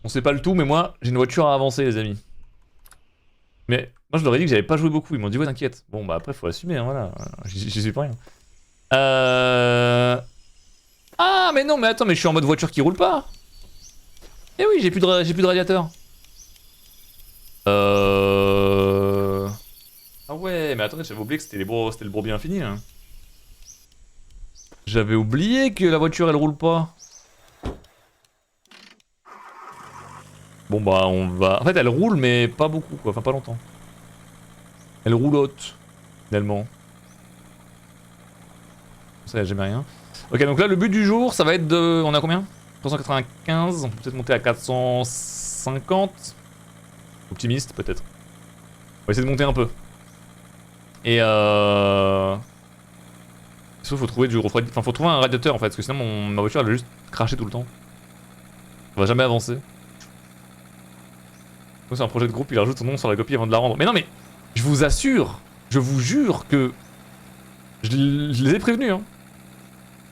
On sait pas le tout, mais moi, j'ai une voiture à avancer, les amis. Mais moi, je leur ai dit que j'avais pas joué beaucoup. Ils m'ont dit, ouais, t'inquiète. Bon, bah après, faut assumer, hein, voilà. J'y suis pas rien. Ah, mais non, mais attends, mais je suis en mode voiture qui roule pas. Eh oui, j'ai plus de radiateur. Ah ouais, mais attendez, j'avais oublié que c'était le bourbier infini, hein. J'avais oublié que la voiture, elle roule pas. Bon bah, on va... En fait, elle roule, mais pas beaucoup, quoi. Enfin, pas longtemps. Elle roulotte, finalement. Ça, y a jamais rien. Ok, donc là, le but du jour, ça va être de... On a combien? 395, on peut peut-être monter à 450. Optimiste, peut-être. On va essayer de monter un peu. Et sauf faut trouver du refroidi... Enfin, faut trouver un radiateur, en fait, parce que sinon, ma voiture, elle va juste cracher tout le temps. On va jamais avancer. C'est un projet de groupe, il rajoute son nom sur la copie avant de la rendre. Mais non, mais je vous assure, je vous jure que je les ai prévenus, hein.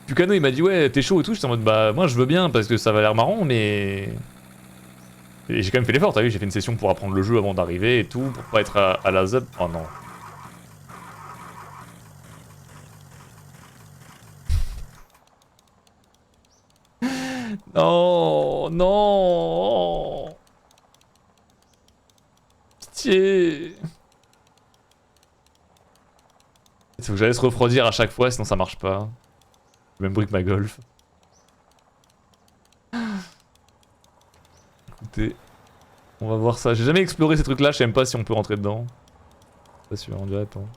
Pucano il m'a dit ouais t'es chaud et tout, j'étais en mode bah moi je veux bien parce que ça va l'air marrant mais... Et j'ai quand même fait l'effort, t'as vu, j'ai fait une session pour apprendre le jeu avant d'arriver et tout, pour pas être à la zub. Oh non. Non, non. Pitié. Il faut que j'aille se refroidir à chaque fois sinon ça marche pas. Même bruit que ma Golf. Écoutez, on va voir ça. J'ai jamais exploré ces trucs là, je sais même pas si on peut rentrer dedans. Pas sûr, on dirait, attends.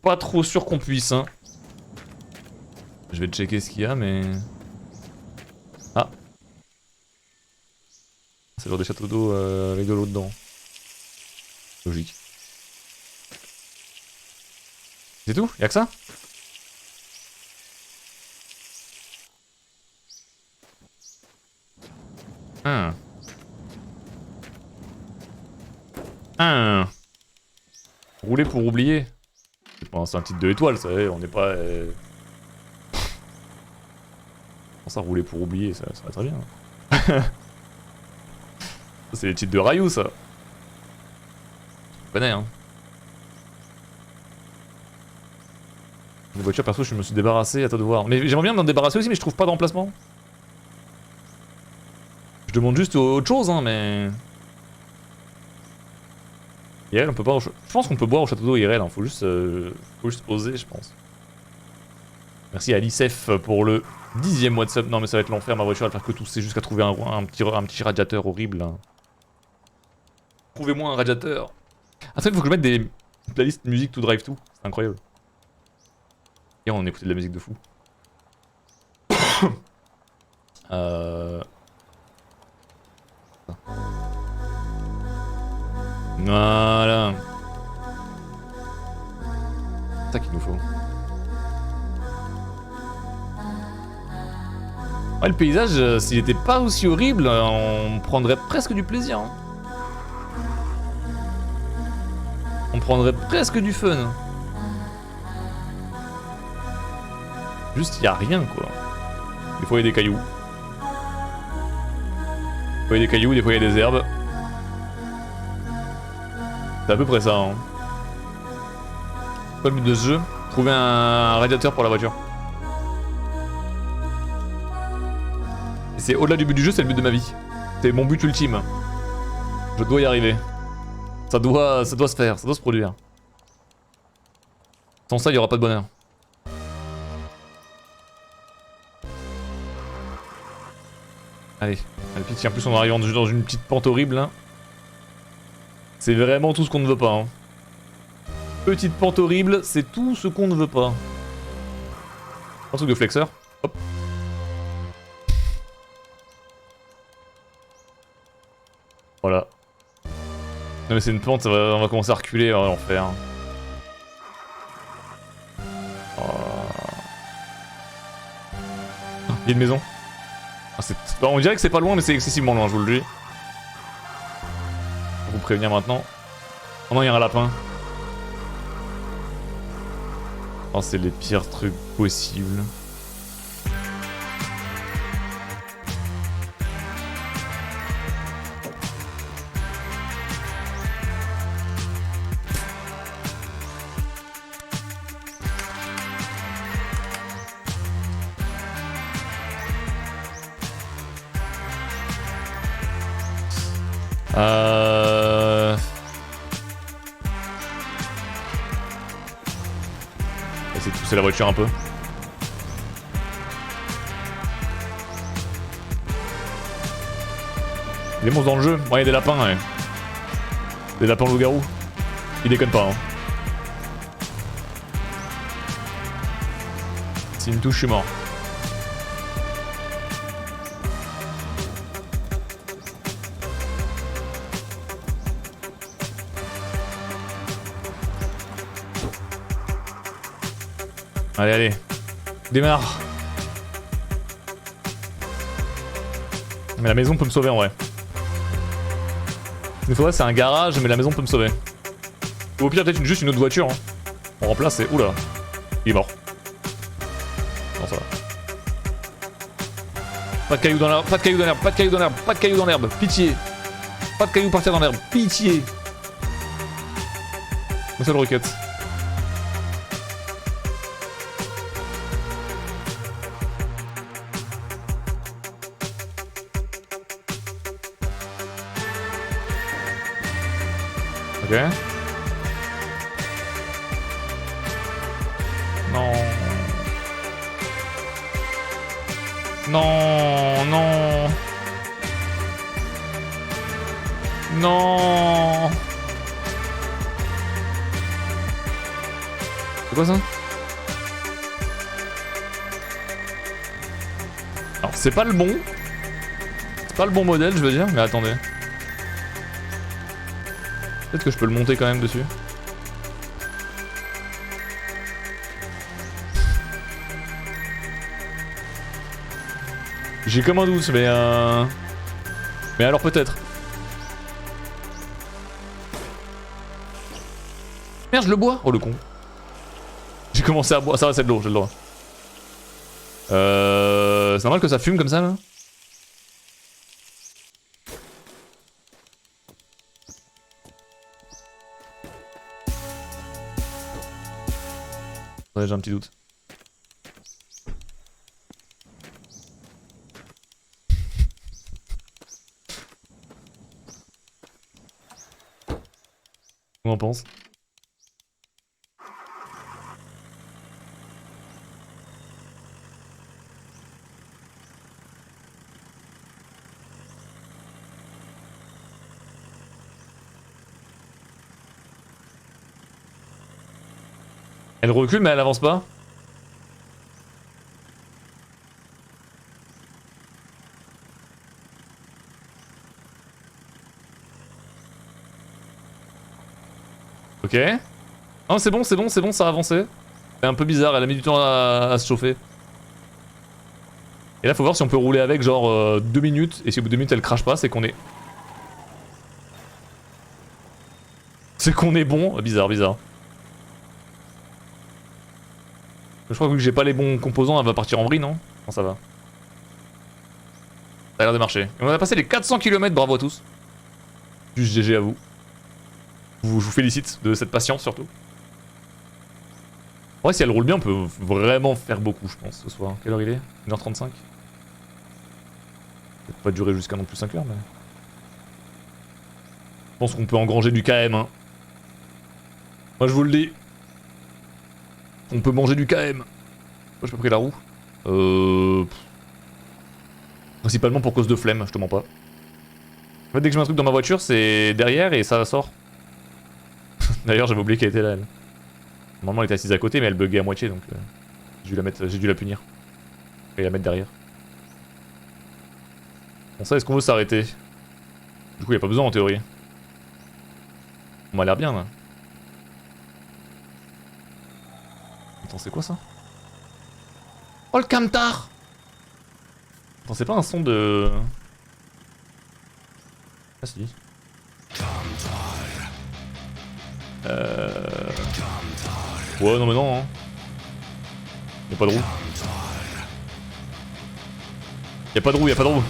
Pas trop sûr qu'on puisse, hein. Je vais checker ce qu'il y a, mais... Ah. C'est genre des châteaux d'eau avec de l'eau dedans. Logique. C'est tout? Y'a que ça? Ah. Ah. Rouler pour oublier. C'est un titre de étoile, ça, on n'est pas... Comment ça, rouler pour oublier, ça va très bien. C'est les titres de Rayou, ça. Je connais, hein. Les voitures, perso, je me suis débarrassé, à toi de voir. Mais j'aimerais bien m'en débarrasser aussi, mais je trouve pas d'emplacement. Je demande juste autre chose, hein, mais... IRL, on peut pas... Je pense qu'on peut boire au château d'eau IRL, hein. Faut juste oser, je pense. Merci à l'ICEF pour le 10e mois de sub. Non mais ça va être l'enfer, ma voiture elle va faire que tousser jusqu'à trouver un petit radiateur horrible. Trouvez-moi un radiateur. Après il faut que je mette des playlists musique to drive to, c'est incroyable. Et on écoutait de la musique de fou. Voilà. C'est ça qu'il nous faut. Ouais, le paysage, s'il était pas aussi horrible, on prendrait presque du plaisir. Hein. On prendrait presque du fun. Juste, y a rien, quoi. Des fois, il y a des cailloux. Des fois, il y a des cailloux, des fois, il y a des herbes. C'est à peu près ça, hein. Pas le but de ce jeu. Trouver un radiateur pour la voiture. C'est au-delà du but du jeu, c'est le but de ma vie. C'est mon but ultime. Je dois y arriver. Ça doit se faire, ça doit se produire. Sans ça, il n'y aura pas de bonheur. Allez, allez, en plus on arrive dans une petite pente horrible. Hein. C'est vraiment tout ce qu'on ne veut pas. Hein. Petite pente horrible, c'est tout ce qu'on ne veut pas. Un truc de flexeur. Hop. Voilà. Non mais c'est une pente, on va commencer à reculer, on va en faire. Oh. Il y a une maison. Ah, on dirait que c'est pas loin mais c'est excessivement loin, je vous le dis. Je vais vous prévenir maintenant. Oh non, il y a un lapin. Oh, c'est les pires trucs possibles. Essayer de pousser la voiture un peu. Des monstres dans le jeu. Ouais, il y a des lapins, ouais. Des lapins loups-garous. Ils déconnent pas, hein. S'il me touche, je suis mort. Allez, allez. Démarre. Mais la maison peut me sauver en vrai. Il faudrait c'est un garage, mais la maison peut me sauver. Ou au pire, peut-être juste une autre voiture. Hein. On remplace et... Oula. Il est mort. Non, ça va. Pas de cailloux dans l'herbe, pas de cailloux dans l'herbe, pas de cailloux dans l'herbe, pas de cailloux dans l'herbe. Pitié. Pas de cailloux par terre dans l'herbe. Pitié. Ma seule requête. Ok. Non. Non, non. Non. C'est quoi ça? Alors c'est pas le bon. C'est pas le bon modèle je veux dire, mais attendez. Peut-être que je peux le monter quand même dessus. J'ai comme un doute, mais alors peut-être. Merde, je le bois. Oh le con. J'ai commencé à boire. Ça va, c'est de l'eau, j'ai le droit. C'est normal que ça fume comme ça là? Ouais, j'ai un petit doute. On en pense. Elle recule mais elle avance pas. Ok. Non c'est bon, c'est bon, c'est bon, ça a avancé. C'est un peu bizarre, elle a mis du temps à se chauffer. Et là faut voir si on peut rouler avec genre 2 minutes. Et si au bout de 2 minutes elle crache pas, c'est qu'on est... C'est qu'on est bon. Bizarre, bizarre. Je crois que vu que j'ai pas les bons composants, elle va partir en vrille, non? Non, ça va. Ça a l'air de marcher. Et on a passé les 400 km, bravo à tous. Juste GG à vous. Je vous félicite de cette patience surtout. Ouais, si elle roule bien, on peut vraiment faire beaucoup, je pense, ce soir. Quelle heure il est? 1h35. Peut-être pas durer jusqu'à non plus 5 heures, mais... Je pense qu'on peut engranger du KM, hein. Moi, je vous le dis. On peut manger du KM. Moi, j'ai pas pris la roue. Principalement pour cause de flemme, je te mens pas. En fait, dès que je mets un truc dans ma voiture, c'est derrière et ça sort. D'ailleurs, j'avais oublié qu'elle était là, elle. Normalement, elle était assise à côté, mais elle buguait à moitié, donc j'ai dû la punir. Et la mettre derrière. Bon, ça, est-ce qu'on veut s'arrêter? Du coup, y a pas besoin en théorie. On m'a l'air bien là. Attends, c'est quoi ça? Oh le camtar! Attends, c'est pas un son de... Ah si. Ouais non mais non hein. Y'a pas de roue. Y'a pas de roue, y'a pas de roue.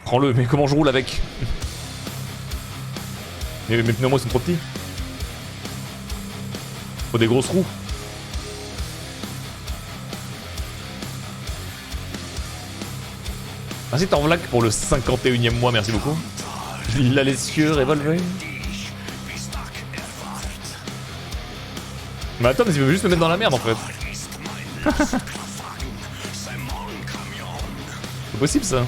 Prends-le, mais comment je roule avec? Mais mes pneus moi sont trop petits. Faut des grosses roues. Merci Torvlac pour le 51ème mois, merci beaucoup. La l'essieu revolver. Mais attends, mais il veut juste me mettre dans la merde en fait. C'est possible ça.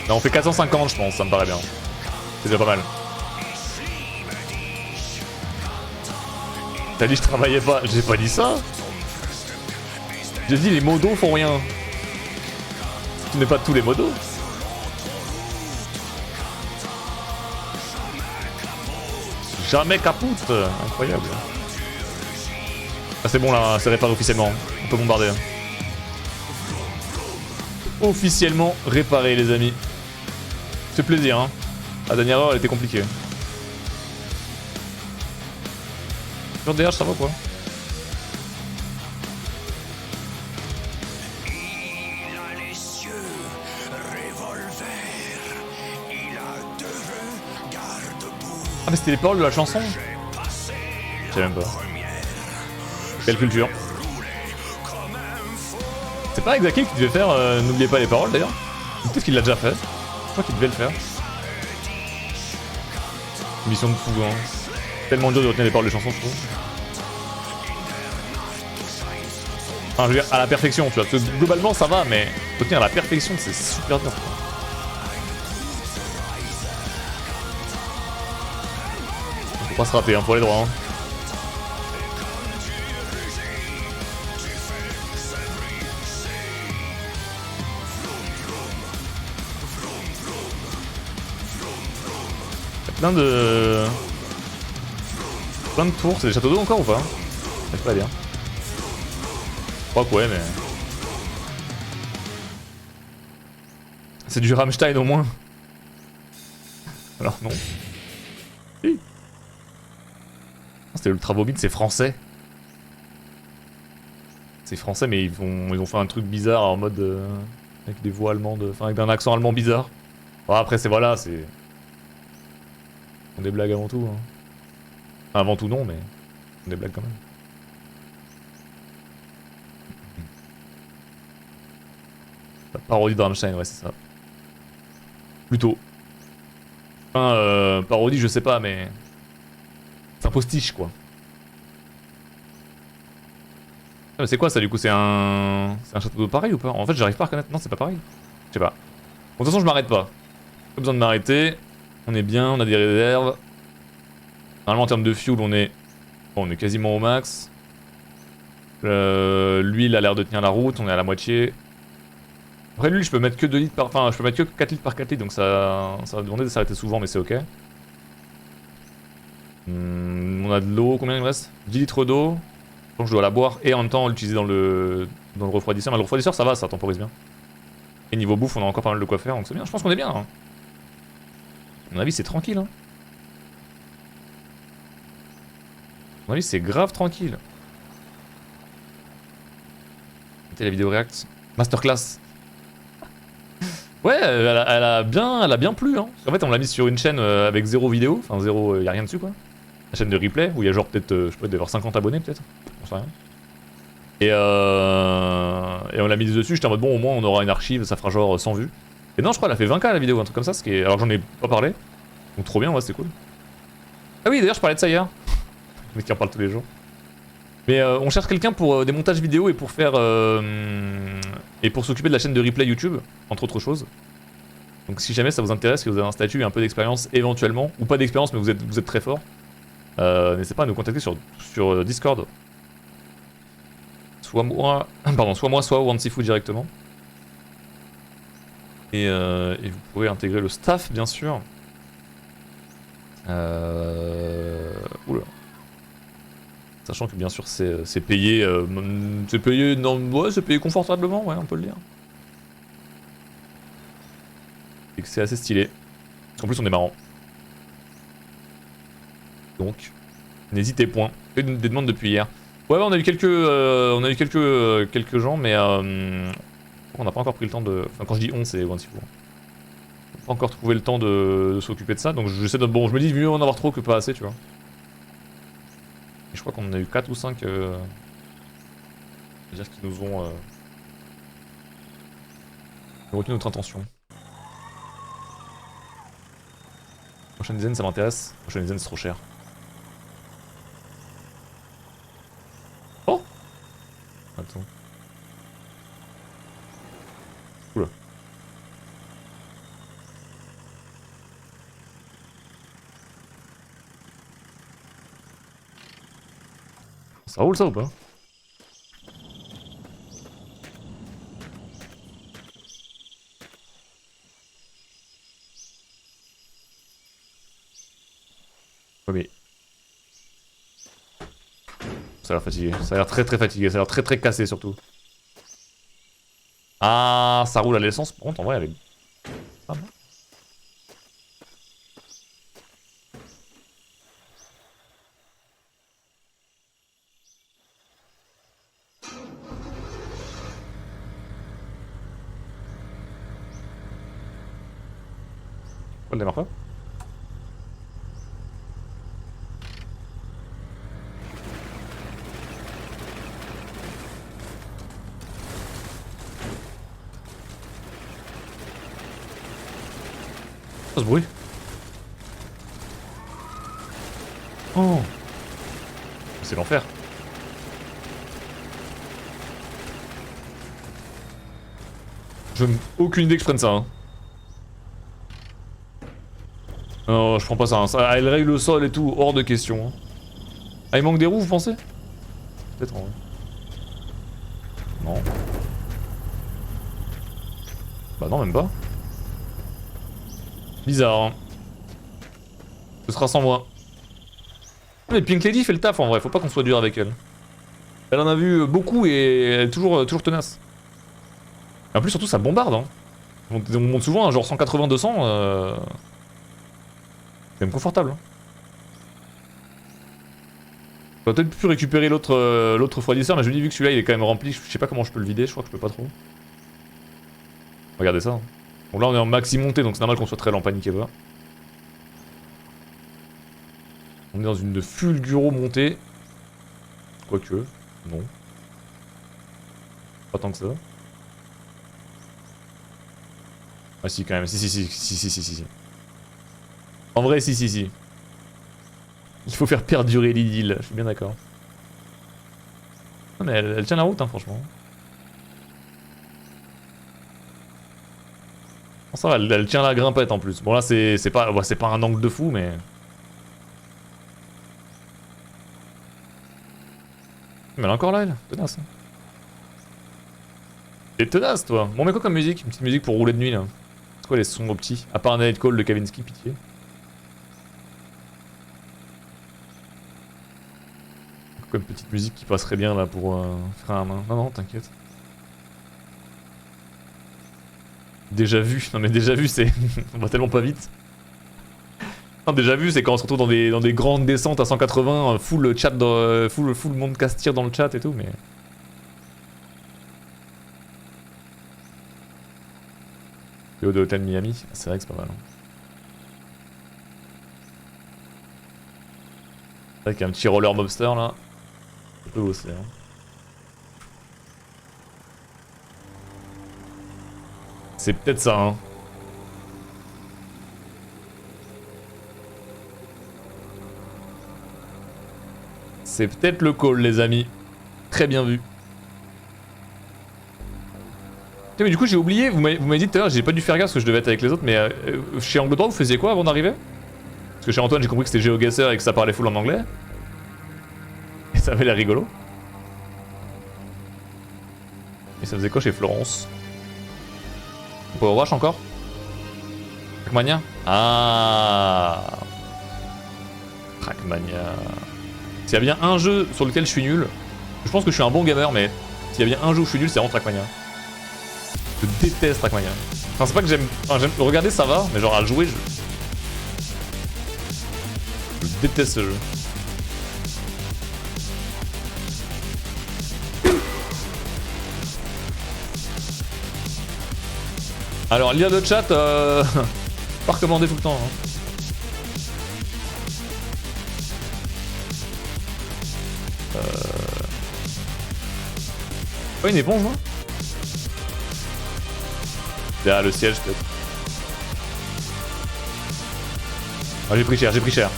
Non, on fait 450 je pense, ça me paraît bien. C'est déjà pas mal. T'as dit je travaillais pas, j'ai pas dit ça. J'ai dit les modos font rien. Tu n'es pas tous les modos. Jamais capoute. Incroyable. Ah c'est bon là, c'est réparé officiellement. On peut bombarder. Officiellement réparé les amis. C'est plaisir hein. La dernière heure elle était compliquée. Sur DH ça va quoi. Ah mais c'était les paroles de la chanson. Je sais même pas. Quelle culture. C'est pas Exakil qui devait faire n'oubliez pas les paroles d'ailleurs. Peut-être qu'il l'a déjà fait. Je crois qu'il devait le faire. Mission de fou hein. Tellement dur de retenir les paroles des chansons je trouve. Enfin je veux dire à la perfection tu vois. Parce que globalement ça va mais retenir à la perfection c'est super dur. Faut pas se rater hein, pour aller droit hein. Plein de tours, c'est des châteaux d'eau encore ou pas? C'est pas bien. Je crois que ouais mais... C'est du Rammstein au moins. Alors non. Si. C'était Ultra Vomit, c'est français. C'est français mais ils ont fait un truc bizarre en mode... avec des voix allemandes, enfin avec un accent allemand bizarre. Bon, après c'est voilà, c'est... des blagues avant tout. Hein. Enfin, avant tout non, mais des blagues quand même. La parodie de Rammstein, ouais c'est ça. Plutôt. Enfin, parodie je sais pas, mais... C'est un postiche quoi. Ah, mais c'est quoi ça du coup? C'est un château d'eau pareil ou pas? En fait j'arrive pas à reconnaître. Non c'est pas pareil. Je sais pas. Bon, de toute façon je m'arrête pas. Pas besoin de m'arrêter. On est bien, on a des réserves. Normalement en termes de fuel on est... Bon, on est quasiment au max. Lui il a l'air de tenir la route, on est à la moitié. Après lui je peux mettre que 2 litres par... Enfin je peux mettre que 4 litres par 4 litres donc ça va demander de s'arrêter souvent mais c'est ok. On a de l'eau, combien il me reste? 10 litres d'eau. Donc je dois la boire et en même temps l'utiliser dans le refroidisseur. Mais le refroidisseur ça va, ça temporise bien. Et niveau bouffe on a encore pas mal de quoi faire donc c'est bien, je pense qu'on est bien. Hein. À mon avis c'est tranquille. Hein. À mon avis c'est grave tranquille. C'était la vidéo react. Masterclass. Ouais, elle a bien plu. Hein. En fait on l'a mis sur une chaîne avec 0 vidéo, enfin 0, y a rien dessus quoi. La chaîne de replay où il y a genre peut-être, je sais pas, d'avoir 50 abonnés peut-être. On sait rien. Et on l'a mis dessus, j'étais en mode bon au moins on aura une archive, ça fera genre 100 vues. Et non je crois elle a fait 20K la vidéo, un truc comme ça, ce qui est... Alors j'en ai pas parlé. Donc trop bien, ouais c'est cool. Ah oui d'ailleurs je parlais de ça hier. Mais qui en parle tous les jours. Mais on cherche quelqu'un pour des montages vidéo et pour faire... et pour s'occuper de la chaîne de replay YouTube, entre autres choses. Donc si jamais ça vous intéresse, que vous avez un statut et un peu d'expérience éventuellement, ou pas d'expérience mais vous êtes très fort, n'hésitez pas à nous contacter sur Discord. Soit moi, soit OneSeafood directement. Et vous pourrez intégrer le staff bien sûr. Oula. Sachant que bien sûr c'est payé, non, ouais, c'est payé confortablement, ouais, on peut le dire. Et que c'est assez stylé. En plus on est marrant. Donc, n'hésitez point. Fait des demandes depuis hier. Ouais, on a eu quelques gens, mais on n'a pas encore pris le temps de. Enfin, quand je dis on, c'est OneSeafood. On n'a pas encore trouvé le temps de s'occuper de ça, donc j'essaie de. Bon, je me dis mieux en avoir trop que pas assez, tu vois. Et je crois qu'on en a eu 4 ou 5 dire qu'ils nous ont J'ai retenu notre intention. Prochaine dizaine, ça m'intéresse. Prochaine dizaine, c'est trop cher. Oh! Attends. Oula. Ça roule ça ou pas? Ouais mais... Ça a l'air fatigué, ça a l'air très fatigué, ça a l'air très cassé surtout. Ah, ça roule à l'essence, par contre en vrai avec... Ah, non. Pourquoi elle démarre pas? Ce bruit. Oh, c'est l'enfer. Je n'ai aucune idée que je prenne ça. Hein. Non, je prends pas ça, hein. Ça. Elle règle le sol et tout, hors de question. Hein. Ah, il manque des roues, vous pensez? Peut-être en vrai. Non. Bah non, même pas. Bizarre, hein. Ce sera sans moi. Mais Pink Lady fait le taf en vrai, faut pas qu'on soit dur avec elle. Elle en a vu beaucoup et elle est toujours tenace. Et en plus, surtout, ça bombarde. Hein. On monte souvent à genre 180-200. C'est même confortable. Hein. J'aurais peut-être pu récupérer l'autre refroidisseur, mais je me dis, vu que celui-là il est quand même rempli, je sais pas comment je peux le vider, je crois que je peux pas trop. Regardez ça. Hein. Bon, là on est en maxi montée, donc c'est normal qu'on soit très lent, paniquez pas. On est dans une fulguro montée. Quoique, non. Pas tant que ça. Ah si, quand même, si. En vrai, si. Il faut faire perdurer l'idylle, je suis bien d'accord. Non mais elle tient la route, hein, franchement. Bon, ça va, elle tient la grimpette en plus. Bon là, c'est pas un angle de fou, mais... Mais elle est encore là, elle. Tenace. Hein. T'es tenace, toi. Bon, mais quoi comme musique? Une petite musique pour rouler de nuit, là. C'est quoi les sons aux petits? À part un Night Call de Kavinsky, pitié. Quoi une petite musique qui passerait bien, là, pour faire un main. Non, t'inquiète. Déjà vu. Non, mais déjà vu, c'est... On va tellement pas vite. Non, déjà vu, c'est quand on se retrouve dans des grandes descentes à 180, full chat, full monde casse-tire dans le chat et tout, mais... PO de Hotel Miami, c'est vrai que c'est pas mal. Hein. C'est vrai qu'il y a un petit roller mobster là. Ça peut bosser. Hein. C'est peut-être ça, hein. C'est peut-être le call, les amis. Très bien vu. Tiens, mais du coup, j'ai oublié, vous m'avez dit tout à l'heure, j'ai pas dû faire gaffe parce que je devais être avec les autres, mais chez Angle Droit, vous faisiez quoi avant d'arriver? Parce que chez Antoine, j'ai compris que c'était GeoGuessr et que ça parlait full en anglais. Et ça avait l'air rigolo. Et ça faisait quoi chez Florence? Powerwash encore? Trackmania? Ah, Trackmania. S'il y a bien un jeu sur lequel je suis nul, je pense que je suis un bon gamer, mais s'il y a bien un jeu où je suis nul, c'est vraiment Trackmania. Je déteste Trackmania. Enfin, c'est pas que j'aime. Enfin, j'aime. Regarder, ça va, mais genre à le jouer, je déteste ce jeu. Alors, lire le chat, pas recommandé tout le temps. Hein. Pas une éponge, moi. Derrière le siège peut-être. Ah, j'ai pris cher, j'ai pris cher.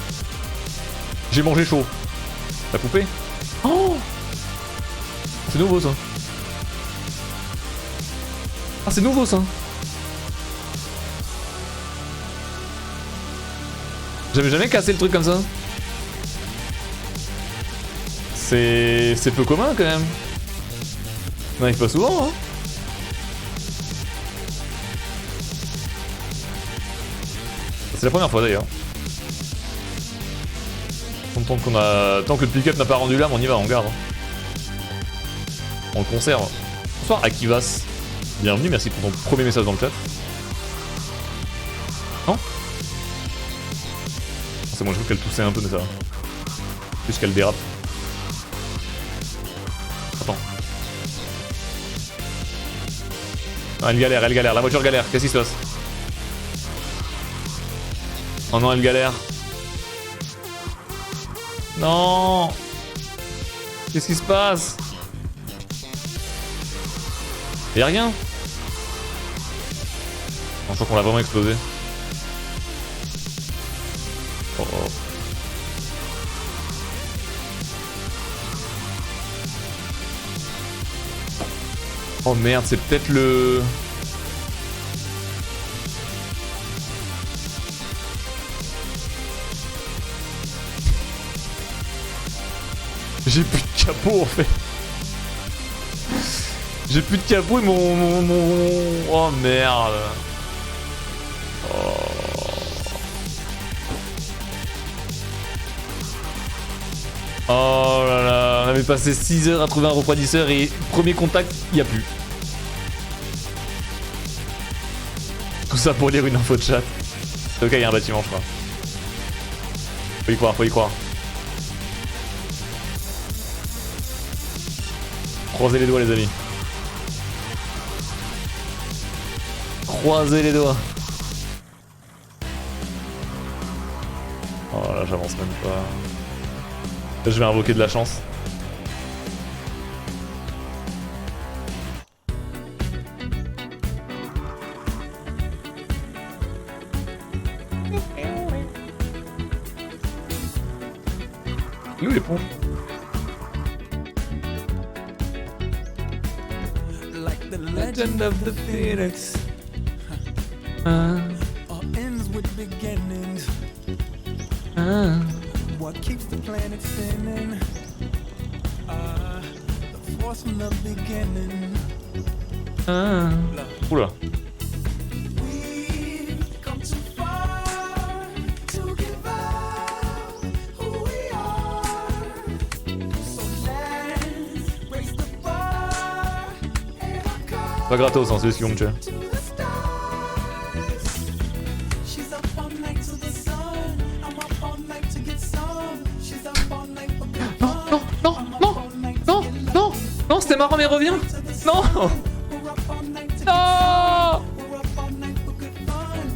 J'ai mangé chaud. La poupée? Oh, c'est nouveau ça. Ah, c'est nouveau ça. J'avais jamais cassé le truc comme ça. C'est peu commun quand même. Ça n'arrive pas souvent, hein. C'est la première fois d'ailleurs. Tant que le pick-up n'a pas rendu l'âme, on y va, on garde. On le conserve. Bonsoir Akivas. Bienvenue, merci pour ton premier message dans le chat. Non? C'est bon, je trouve qu'elle toussait un peu, mais ça va. Plus qu'elle dérape. Attends. Ah, elle galère, la voiture galère, qu'est-ce qui se passe? Oh non, elle galère. Non. Qu'est-ce qui se passe? Y'a rien. Non, je crois qu'on l'a vraiment explosé. Oh oh. Oh merde, c'est peut-être le... J'ai plus de capot en fait. J'ai plus de capot et mon... Oh merde. Oh. Oh là là, on avait passé 6 heures à trouver un refroidisseur et premier contact, y a plus. Tout ça pour lire une info de chat. Ok, il y a un bâtiment, je crois. Faut y croire, faut y croire. Croisez les doigts, les amis. Croisez les doigts. Oh là, j'avance même pas. Là, je vais invoquer de la chance. Il est où les ponts? Legend of the Phoenix. All ends with beginnings. What keeps the planet spinning? The force from the beginning. Oula. We've come too far to give up who we are. So let's raise the bar and our Pas gratos, hein, c'est ce qui vont me tuer. to the stars. She's up all night to the sun. I'm up all night to get some. She's up all night for good fun. Non, non, non, non, non, c'était marrant mais reviens. Non, We're up all night to non, We're up all night for good fun.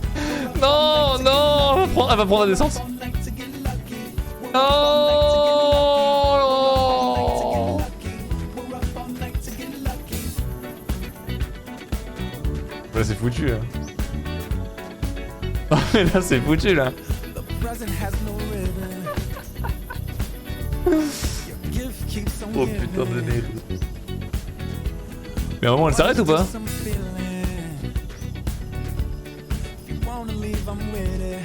non, non, elle va prendre la descente. All night to get lucky. Non. We're up all night to get lucky. Là c'est foutu. Hein. Oh, mais là c'est foutu là. The present has no ribbon. Your gift keeps on Oh putain de giving. nez. Mais à un moment elle s'arrête ou pas? Some feeling. If you wanna leave, I'm with it.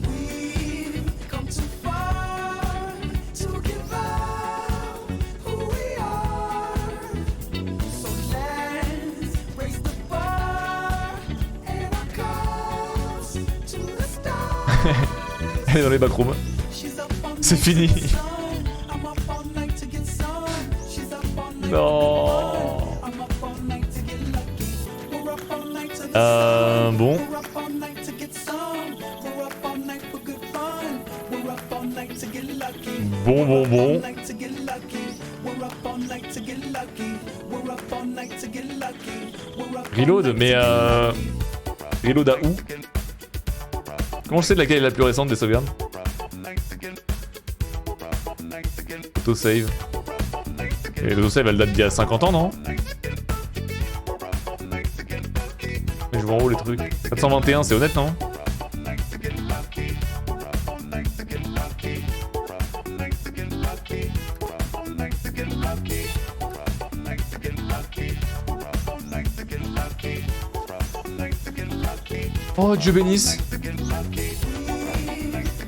We've come too far to give up who we are. So let's raise the bar and our cups to the stars. Elle est dans les backrooms. She's up all C'est night fini. to get some. I'm up all night to get some. She's up all night Non. I'm up all night to get lucky. We're up all night to the Bon. We're up all night to get some. We're up all night for good fun. We're up all night to get lucky. Bon, bon, All bon. night to get lucky. We're up all night to get lucky. We're up all night to get lucky. We're up all Reload, night mais to get lucky. Reload à où? Comment je sais de laquelle est la plus récente des sauvegardes? Autosave. Et l'autosave elle date d'il y a 50 ans, non? joue en haut les trucs. 421, c'est honnête, non? Oh, Dieu bénisse.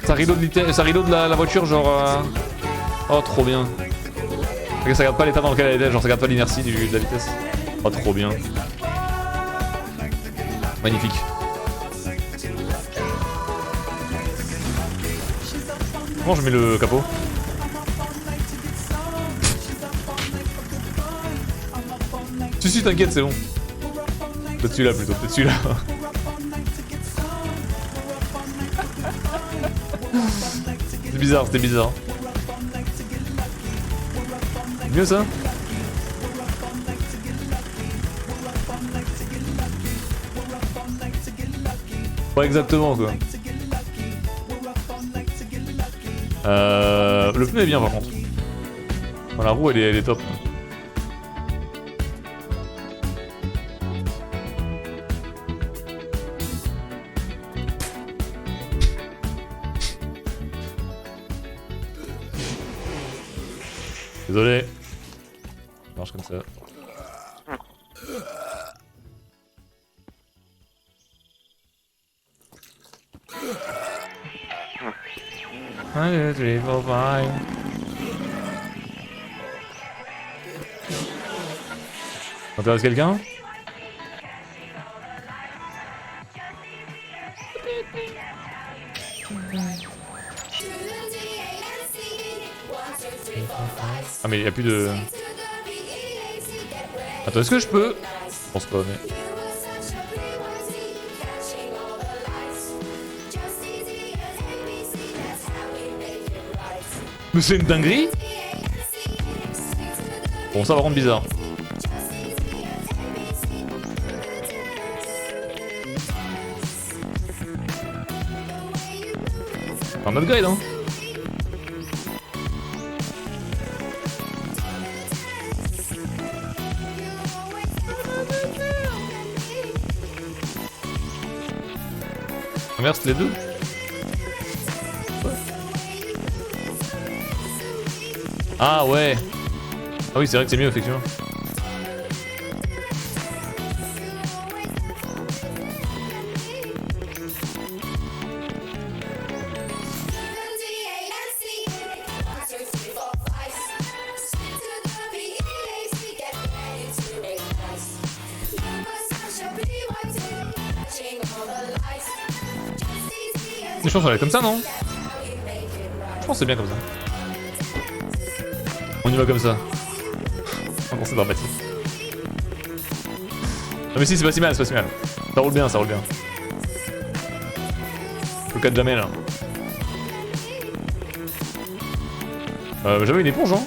Ça reload de la voiture, genre... Oh, trop bien. Ça regarde pas l'état dans lequel elle était, genre ça regarde pas l'inertie de la vitesse. Oh, trop bien. Magnifique. Comment je mets le capot? Si, t'inquiète, c'est bon. Peut-être celui-là plutôt, peut-être celui-là. C'était bizarre, c'était bizarre. C'est mieux ça? Ouais, exactement quoi. Le pneu est bien par contre. Enfin, la roue elle est top. Désolé. Ça marche comme ça. Un, deux, three, four, five. T'intéresses quelqu'un? Ah mais il y a plus de... Attends, est-ce que je peux... Je pense pas mais... Mais c'est une dinguerie. Bon ça va rendre bizarre. Un upgrade hein. Inverse les deux. Ah ouais. Ah oui c'est vrai que c'est mieux effectivement. Je pense qu'on va aller comme ça non? Je pense que c'est bien comme ça. On y va comme ça. Oh, c'est dramatique. Non mais si c'est pas si mal, c'est pas si mal. Ça roule bien, ça roule bien. Le cas de jamais là. J'avais une éponge hein.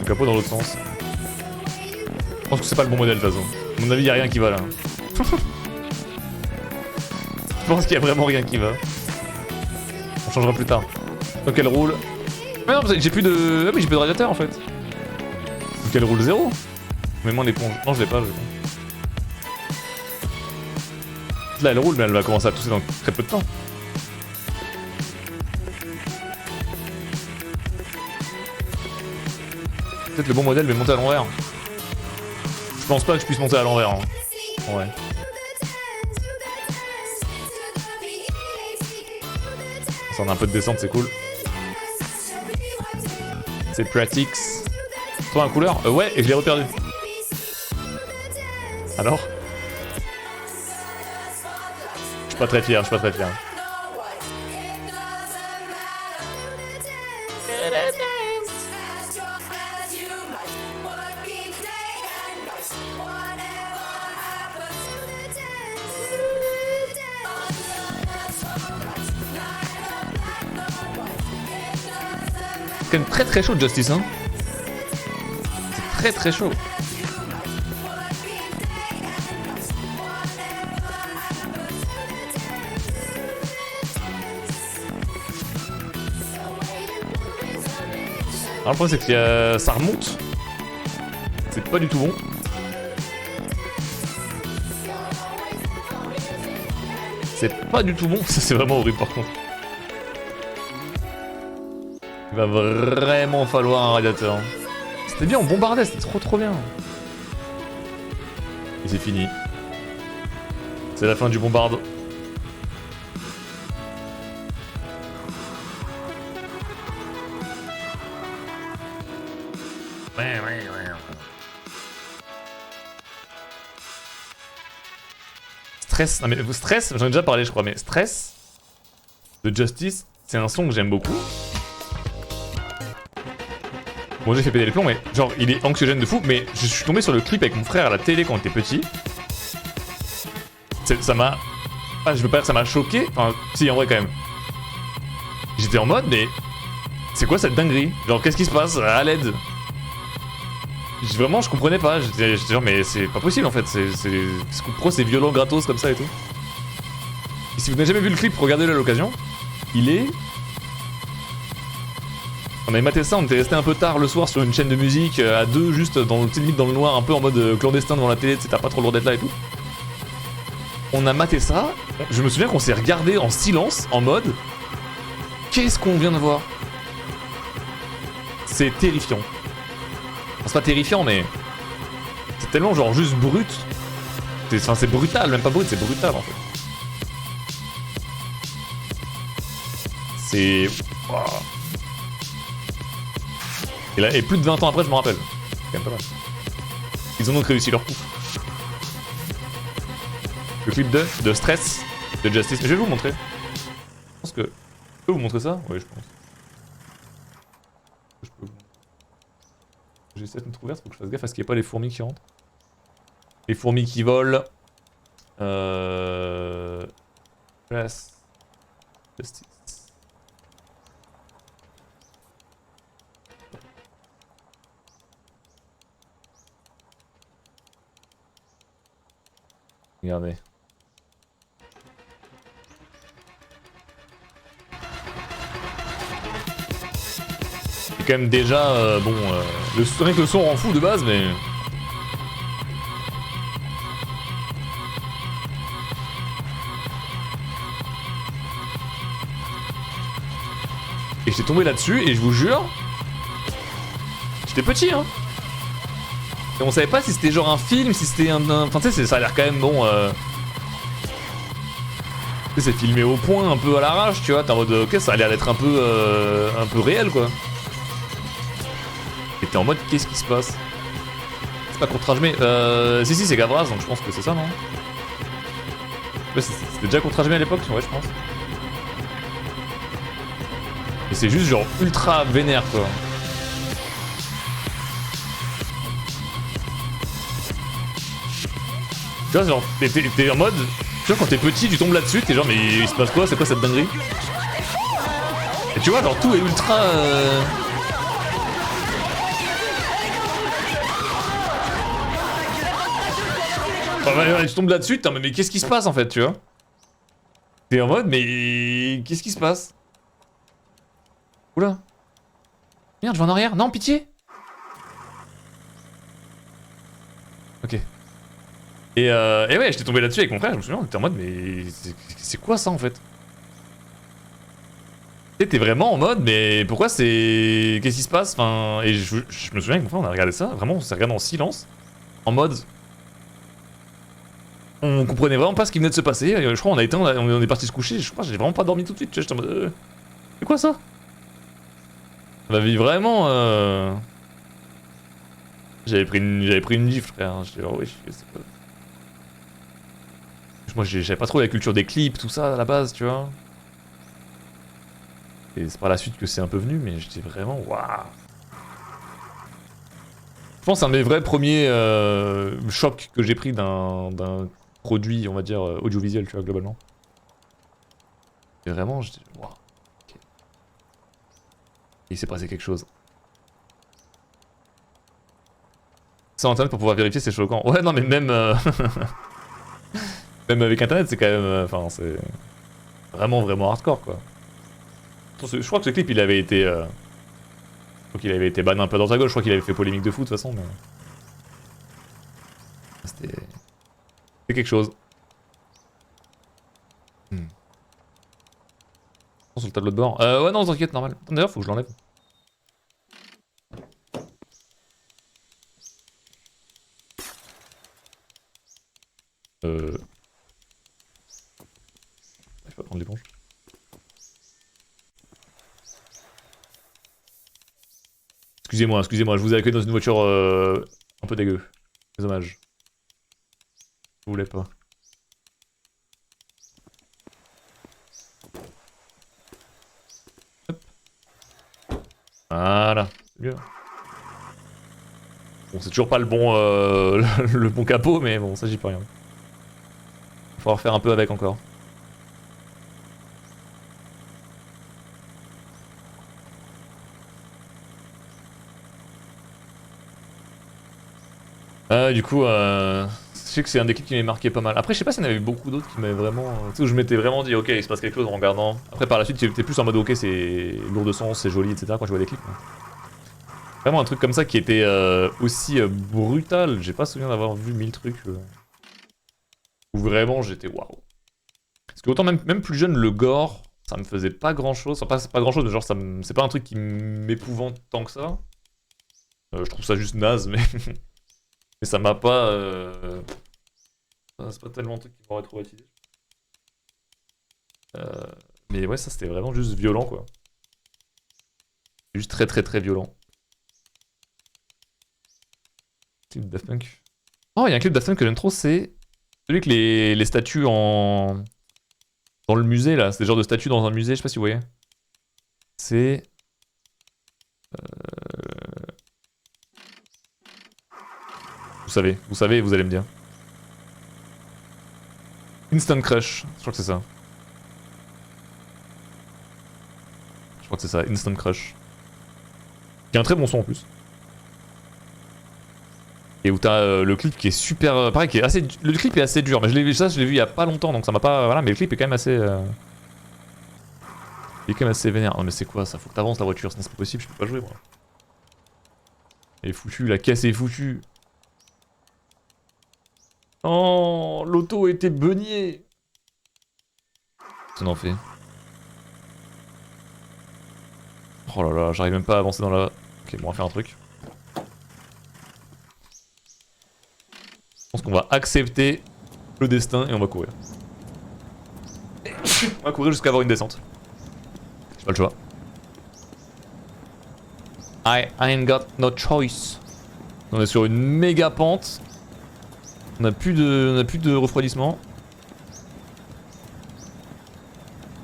Le capot dans l'autre sens. Je pense que c'est pas le bon modèle de toute façon. À mon avis y'a rien qui va là. Je pense qu'il y a vraiment rien qui va. On changera plus tard. Donc elle roule. Mais non, j'ai plus de... Ah mais j'ai plus de radiateur en fait. Donc elle roule 0. Mets-moi l'éponge. Non je l'ai pas, Là elle roule mais elle va commencer à tousser dans très peu de temps. Peut-être le bon modèle mais monter à l'envers. Je pense pas que je puisse monter à l'envers. Hein. Ouais. Ça en a un peu de descente, c'est cool. C'est pratique. Toi un couleur ouais, et je l'ai reperdu. Alors? Je suis pas très fier, je suis pas très fier. C'est quand même très très chaud Justice hein. C'est très très chaud. Alors le problème c'est que ça remonte. C'est pas du tout bon. c'est pas du tout bon. Ça, c'est vraiment horrible par contre. Il va vraiment falloir un radiateur. C'était bien, on bombardait, c'était trop bien. Et c'est fini. C'est la fin du bombarde. Ouais. Stress, non mais Stress, j'en ai déjà parlé je crois, mais Stress de Justice, c'est un son que j'aime beaucoup. Bon j'ai fait péter les plombs mais genre il est anxiogène de fou, mais je suis tombé sur le clip avec mon frère à la télé quand on était petit. Ça m'a... Ah je veux pas dire que ça m'a choqué, enfin si en vrai quand même. J'étais en mode mais... C'est quoi cette dinguerie? Genre qu'est-ce qui se passe? À l'aide. Vraiment je comprenais pas, j'étais genre mais c'est pas possible en fait, pourquoi c'est violent gratos comme ça et tout. Et si vous n'avez jamais vu le clip, regardez-le à l'occasion. Il est... On avait maté ça, on était resté un peu tard le soir sur une chaîne de musique, à deux juste dans, limite dans le noir, un peu en mode clandestin devant la télé, t'as pas trop le droit d'être là et tout. On a maté ça, je me souviens qu'on s'est regardé en silence, en mode... Qu'est-ce qu'on vient de voir? C'est terrifiant. Enfin, c'est pas terrifiant mais... C'est tellement genre juste brut. Enfin c'est brutal, même pas brut, c'est brutal en fait. C'est... Wow. Et plus de 20 ans après je m'en rappelle. C'est quand même pas mal. Ils ont donc réussi leur coup. Le clip de Stress de Justice, mais je vais vous montrer. Je pense que... Je peux vous montrer ça? Oui je pense. Je peux. J'ai cette fenêtre ouverte, faut que je fasse gaffe à ce qu'il n'y ait pas les fourmis qui rentrent. Les fourmis qui volent. Place. Justice. Regardez. C'est quand même déjà bon. C'est vrai que le son rend fou de base, mais. Et j'étais tombé là-dessus et je vous jure. J'étais petit, hein. Et on savait pas si c'était genre un film, si c'était un... Enfin tu sais, ça a l'air quand même bon... Tu sais, c'est filmé au point, un peu à l'arrache, tu vois, t'es en mode ok, ça a l'air d'être un peu réel quoi. Et t'es en mode qu'est-ce qui se passe? C'est pas contre mais si c'est Gavras, donc je pense que c'est ça, non? Ouais, c'était déjà contre à l'époque, ouais je pense. Et c'est juste genre ultra vénère quoi. Tu vois, genre, t'es en mode... Tu vois, quand t'es petit, tu tombes là-dessus, t'es genre, mais il se passe quoi? C'est quoi cette dinguerie? Et tu vois, genre, tout est ultra... Enfin, tu tombes là-dessus, t'es en mode, mais qu'est-ce qui se passe, en fait, tu vois? T'es en mode, mais... Qu'est-ce qui se passe? Oula. Merde, je vais en arrière. Non, pitié. Ok. Et ouais, j'étais tombé là-dessus avec mon frère, je me souviens, on était en mode, mais c'est quoi ça en fait? T'es vraiment en mode, mais pourquoi c'est... Qu'est-ce qui se passe? Enfin, et je me souviens avec mon frère, on a regardé ça, vraiment, on s'est regardé en silence, en mode... On comprenait vraiment pas ce qui venait de se passer, je crois on a éteint, on est parti se coucher, je crois j'ai vraiment pas dormi tout de suite, tu vois, j'étais en mode... C'est quoi ça? La vie vraiment... J'avais pris une gifle, frère, j'étais genre, oui, c'est pas... Moi j'avais pas trop la culture des clips, tout ça à la base, tu vois. Et c'est par la suite que c'est un peu venu, mais j'étais vraiment waouh. Je pense que c'est un des vrais premiers chocs que j'ai pris d'un produit, on va dire, audiovisuel, tu vois, globalement. Et vraiment, j'étais waouh. Okay. Il s'est passé quelque chose. Sans internet pour pouvoir vérifier, c'est choquant. Ouais, non, mais même. Même avec internet, c'est quand même. Enfin, c'est. Vraiment hardcore, quoi. Je crois que ce clip, il avait été. Je crois qu'il avait été ban un peu dans sa gauche, je crois qu'il avait fait polémique de fou, de toute façon, mais. C'était. C'était quelque chose. Hmm. Sur le tableau de bord. Ouais, non, t'inquiète, normal. D'ailleurs, faut que je l'enlève. Je vais pas prendre l'éponge. Excusez-moi, excusez-moi, je vous ai accueilli dans une voiture un peu dégueu. C'est dommage. Je voulais pas. Hop. Voilà, c'est bien. Bon, c'est toujours pas le bon, le bon capot, mais bon, ça j'y peux rien. Faut en refaire un peu avec encore. Du coup, je sais que c'est un des clips qui m'avait marqué pas mal. Après, je sais pas s'il y en avait beaucoup d'autres qui m'avaient vraiment. Tu sais, où je m'étais vraiment dit, ok, il se passe quelque chose en regardant. Après, par la suite, j'étais plus en mode, ok, c'est lourd de sens, c'est joli, etc. quand je vois des clips. Vraiment un truc comme ça qui était aussi brutal. J'ai pas souvenir d'avoir vu 1000 trucs où vraiment j'étais waouh. Parce que autant même plus jeune, le gore, ça me faisait pas grand chose. Enfin, pas grand chose, mais genre, c'est pas un truc qui m'épouvante tant que ça. Je trouve ça juste naze, mais. Mais ça m'a pas. C'est pas tellement un truc qui m'aurait traumatisé. Mais ouais, ça c'était vraiment juste violent quoi. Juste très très très violent. Clip Daft Punk. Oh, il y a un clip Daft Punk que j'aime trop, c'est celui avec les statues en. Dans le musée là. C'est le genre de statues dans un musée, je sais pas si vous voyez. C'est. Vous savez, vous allez me dire. Instant Crush, je crois que c'est ça. Je crois que c'est ça, Instant Crush. Qui a un très bon son en plus. Et où t'as le clip qui est super. Pareil, qui est assez. Le clip est assez dur, mais je l'ai vu il y a pas longtemps, donc ça m'a pas. Voilà, mais le clip est quand même assez. Il est quand même assez vénère. Non, mais c'est quoi ça? Faut que t'avances la voiture, sinon c'est pas possible, je peux pas jouer moi. Elle est foutue, la caisse est foutue. Oh, l'auto était beugné. Ça en fait. Oh là là, j'arrive même pas à avancer dans la. Ok, bon, on va faire un truc. Je pense qu'on va accepter le destin et on va courir. On va courir jusqu'à avoir une descente. J'ai pas le choix. I ain't got no choice. On est sur une méga pente. On a plus de refroidissement.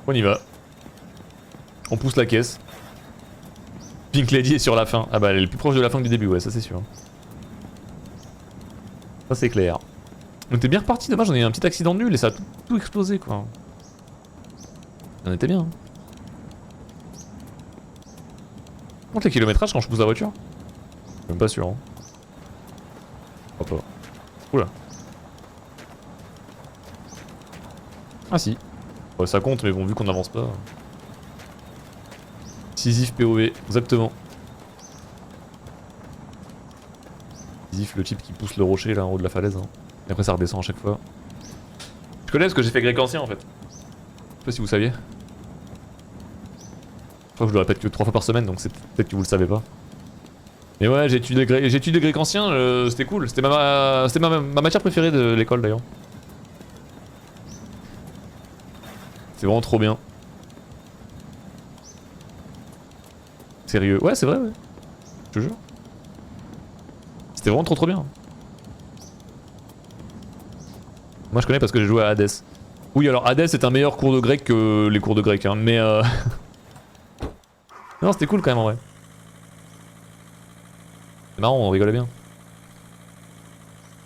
On y va. On pousse la caisse. Pink Lady est sur la fin. Ah bah elle est plus proche de la fin que du début, ouais, ça c'est sûr. Ça c'est clair. On était bien reparti, dommage, on a eu un petit accident nul et ça a tout explosé quoi. On était bien. Compte les kilométrages quand je pousse la voiture? Je suis même pas sûr. Hein. Hop là. Oula. Ah si. Ouais, ça compte, mais bon, vu qu'on n'avance pas. Sisyphe POV, exactement. Sisyphe, le type qui pousse le rocher là en haut de la falaise. Hein. Et après ça redescend à chaque fois. Je connais parce que j'ai fait grec ancien en fait. Je sais pas si vous saviez. Je crois que je le répète que 3 fois par semaine, donc c'est peut-être que vous le savez pas. Mais ouais, j'ai étudié le grec ancien, c'était cool. C'était ma matière préférée de l'école d'ailleurs. C'est vraiment trop bien. Sérieux. Ouais, c'est vrai, ouais. Je te jure. C'était vraiment trop bien. Moi je connais parce que j'ai joué à Hades. Oui, alors Hades est un meilleur cours de grec que les cours de grec, hein, mais non, c'était cool quand même en vrai. C'est marrant, on rigolait bien.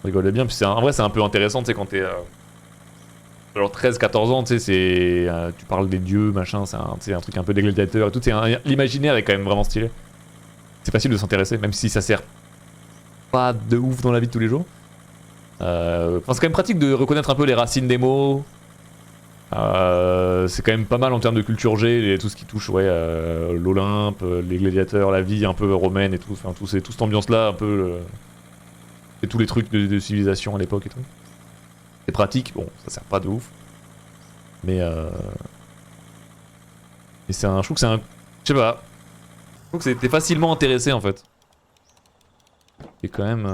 On rigolait bien, puis en vrai c'est un peu intéressant, tu sais, quand t'es... Alors 13-14 ans, tu sais, tu parles des dieux, machin, c'est un truc un peu des gladiateurs et tout, l'imaginaire est quand même vraiment stylé. C'est facile de s'intéresser, même si ça sert pas de ouf dans la vie de tous les jours. Enfin, c'est quand même pratique de reconnaître un peu les racines des mots. C'est quand même pas mal en termes de culture G, et tout ce qui touche ouais, l'Olympe, les gladiateurs, la vie un peu romaine et tout, enfin toute cette ambiance là, un peu... et tous les trucs de civilisation à l'époque et tout. C'est pratique, bon, ça sert pas de ouf. Mais Et c'est un... Je trouve que c'est un... Je sais pas. Je trouve que t'es facilement intéressé en fait. C'est quand même...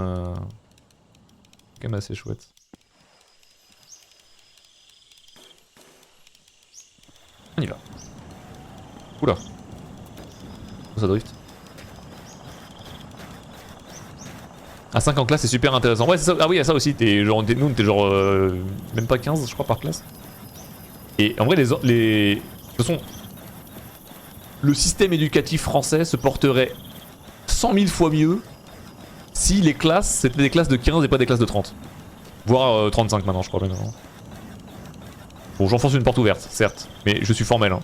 quand même assez chouette. On y va. Oula. Ça drift. À 5 en classe c'est super intéressant. Ouais c'est ça. Ah oui, il y a ça aussi. Nous t'es genre même pas 15 je crois par classe. Et en vrai de toute façon, le système éducatif français se porterait 100 000 fois mieux si les classes c'était des classes de 15 et pas des classes de 30. Voire 35 maintenant je crois même. Bon j'enfonce une porte ouverte certes, mais je suis formel hein.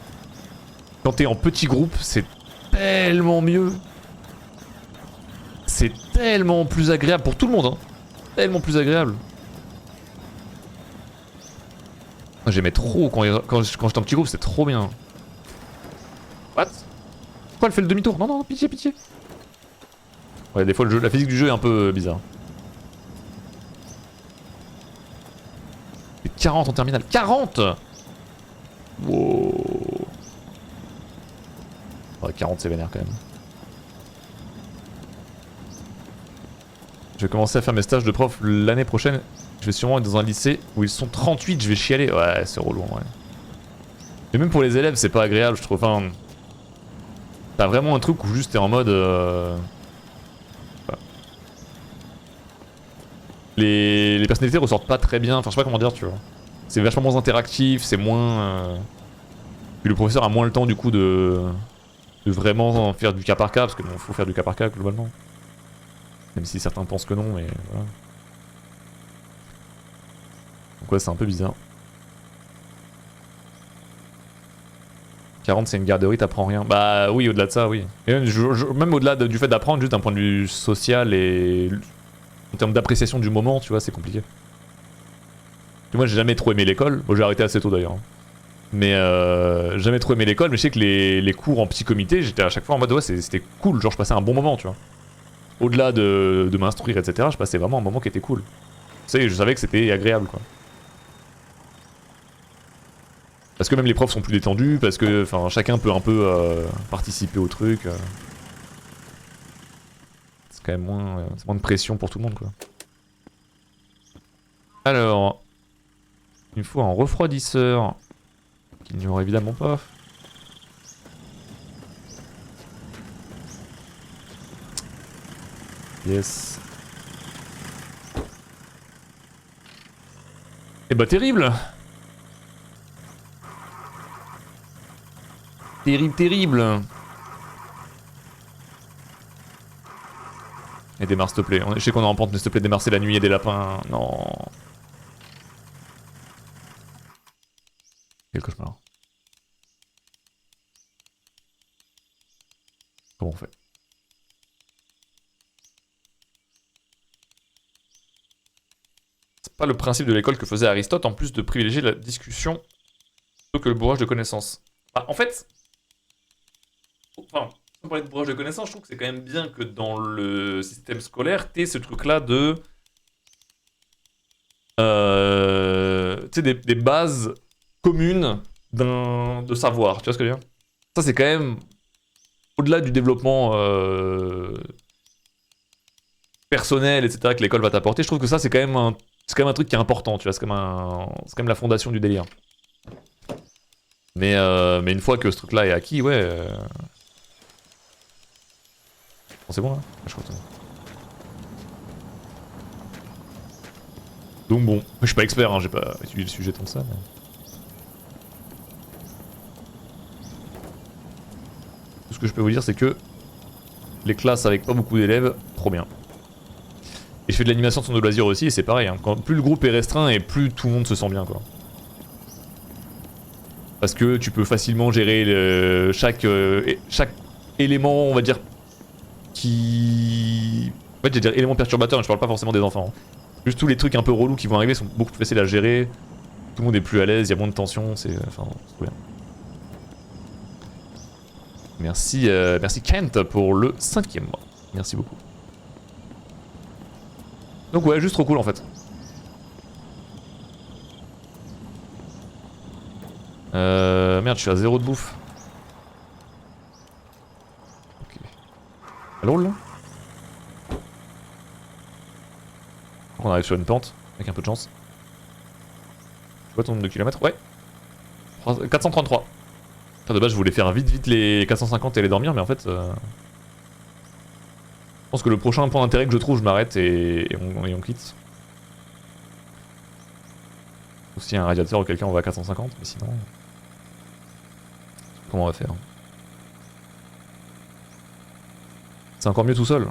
Quand t'es en petit groupe c'est tellement mieux. C'est tellement plus agréable pour tout le monde hein. Tellement plus agréable. J'aimais trop quand j'étais en petit groupe, c'était trop bien. What? Pourquoi elle fait le demi-tour? Non, non, pitié, pitié. Ouais, des fois la physique du jeu est un peu bizarre. Et 40 en terminale. 40! Wow. Ouais, 40 c'est vénère quand même. Je vais commencer à faire mes stages de prof l'année prochaine. Je vais sûrement être dans un lycée où ils sont 38, je vais chialer. Ouais, c'est relou en vrai. Et même pour les élèves, c'est pas agréable, je trouve. Enfin, t'as vraiment un truc où juste t'es en mode. Les personnalités ressortent pas très bien. Enfin, je sais pas comment dire, tu vois. C'est vachement moins interactif, c'est moins. Puis le professeur a moins le temps du coup de vraiment faire du cas par cas, parce que bon, faut faire du cas par cas globalement. Même si certains pensent que non, mais voilà. Donc ouais, c'est un peu bizarre. 40 c'est une garderie, t'apprends rien. Bah oui, au-delà de ça, oui. Et même au-delà du fait d'apprendre, juste d'un point de vue social et en termes d'appréciation du moment, tu vois, c'est compliqué. Et moi j'ai jamais trop aimé l'école, bon j'ai arrêté assez tôt d'ailleurs. Mais jamais trop aimé l'école, mais je sais que les cours en petit comité, j'étais à chaque fois en mode ouais c'était cool, genre je passais un bon moment, tu vois. Au-delà de m'instruire, etc., je passais vraiment un moment qui était cool. Tu sais, je savais que c'était agréable, quoi. Parce que même les profs sont plus détendus, parce que enfin chacun peut un peu participer au truc. C'est quand même moins de pression pour tout le monde, quoi. Alors, il me faut un refroidisseur, qu'il n'y aura évidemment pas. Yes. Et bah terrible. Terrible, terrible. Et démarre s'il te plaît. Je sais qu'on est en pente, mais s'il te plaît démarre, c'est la nuit, il y a des lapins. Non. Quel cauchemar. Comment on fait? C'est pas le principe de l'école que faisait Aristote, en plus de privilégier la discussion plutôt que le bourrage de connaissances. Bah, en fait... Enfin, sans parler de bourrage de connaissances, je trouve que c'est quand même bien que dans le système scolaire, t'aies ce truc-là de... tu sais, des bases communes de savoir, tu vois ce que je veux dire? Ça, c'est quand même... Au-delà du développement personnel, etc., que l'école va t'apporter, je trouve que ça, c'est quand même un truc qui est important, tu vois, c'est quand même la fondation du délire. Mais une fois que ce truc-là est acquis, ouais... Bon, c'est bon, là je crois que c'est bon. Donc bon, je suis pas expert, hein, j'ai pas étudié le sujet tant que ça, mais... Tout ce que je peux vous dire, c'est que les classes avec pas beaucoup d'élèves, trop bien. Et je fais de l'animation de son de loisir aussi, et c'est pareil, hein. Plus le groupe est restreint, et plus tout le monde se sent bien, quoi. Parce que tu peux facilement gérer chaque élément, on va dire, qui... En fait, j'ai dire élément perturbateur, mais je parle pas forcément des enfants. Juste tous les trucs un peu relous qui vont arriver sont beaucoup plus faciles à gérer. Tout le monde est plus à l'aise, il y a moins de tension, c'est... Enfin, c'est trop bien. Merci, merci Kent pour le 5e mois. Merci beaucoup. Donc ouais, juste trop cool en fait. Merde, je suis à 0 de bouffe. Lol. On arrive sur une pente, avec un peu de chance. Tu vois ton nombre de kilomètres? Ouais. 433. Enfin, de base, je voulais faire vite les 450 et aller dormir, mais en fait... Je pense que le prochain point d'intérêt que je trouve, je m'arrête et on quitte. Ou s'il y a un radiateur ou quelqu'un, on va à 450, mais sinon... Comment on va faire? C'est encore mieux tout seul.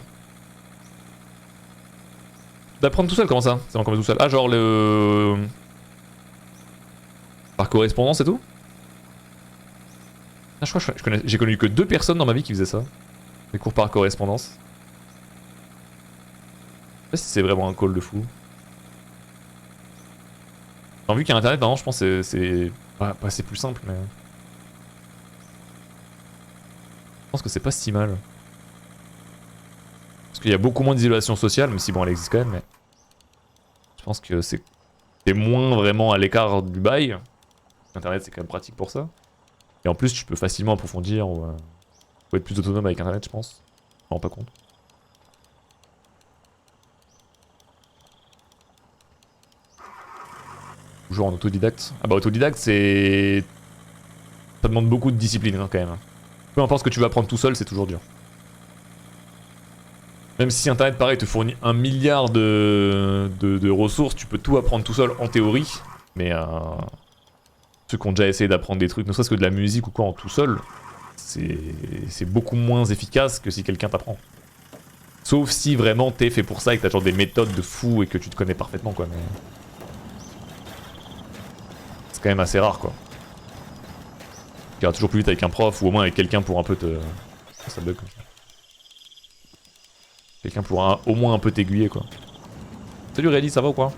D'apprendre tout seul, comment ça? C'est encore mieux tout seul. Ah, genre le... Par correspondance et tout? Ah, je crois que j'ai connu que 2 personnes dans ma vie qui faisaient ça. Des cours par correspondance. Je sais pas si c'est vraiment un call de fou. Enfin, vu qu'il y a internet, maintenant je pense que c'est... pas c'est plus simple, mais... Je pense que c'est pas si mal. Parce qu'il y a beaucoup moins d'isolation sociale, même si bon elle existe quand même, mais... Je pense que c'est moins vraiment à l'écart du bail. Internet c'est quand même pratique pour ça. Et en plus tu peux facilement approfondir ou être plus autonome avec internet je pense. Je me rends pas compte. Toujours en autodidacte. Ah bah autodidacte c'est... Ça demande beaucoup de discipline hein, quand même. Peu importe ce que tu vas apprendre tout seul, c'est toujours dur. Même si internet pareil te fournit 1 milliard de ressources, tu peux tout apprendre tout seul en théorie. Mais ceux qui ont déjà essayé d'apprendre des trucs, ne serait-ce que de la musique ou quoi en tout seul, c'est beaucoup moins efficace que si quelqu'un t'apprend. Sauf si vraiment t'es fait pour ça et que t'as genre des méthodes de fou et que tu te connais parfaitement quoi, mais... C'est quand même assez rare quoi. Tu iras toujours plus vite avec un prof ou au moins avec quelqu'un pour un peu te... Ça bug comme ça. Quelqu'un pour au moins un peu t'aiguiller quoi. Salut Réli, ça va ou quoi?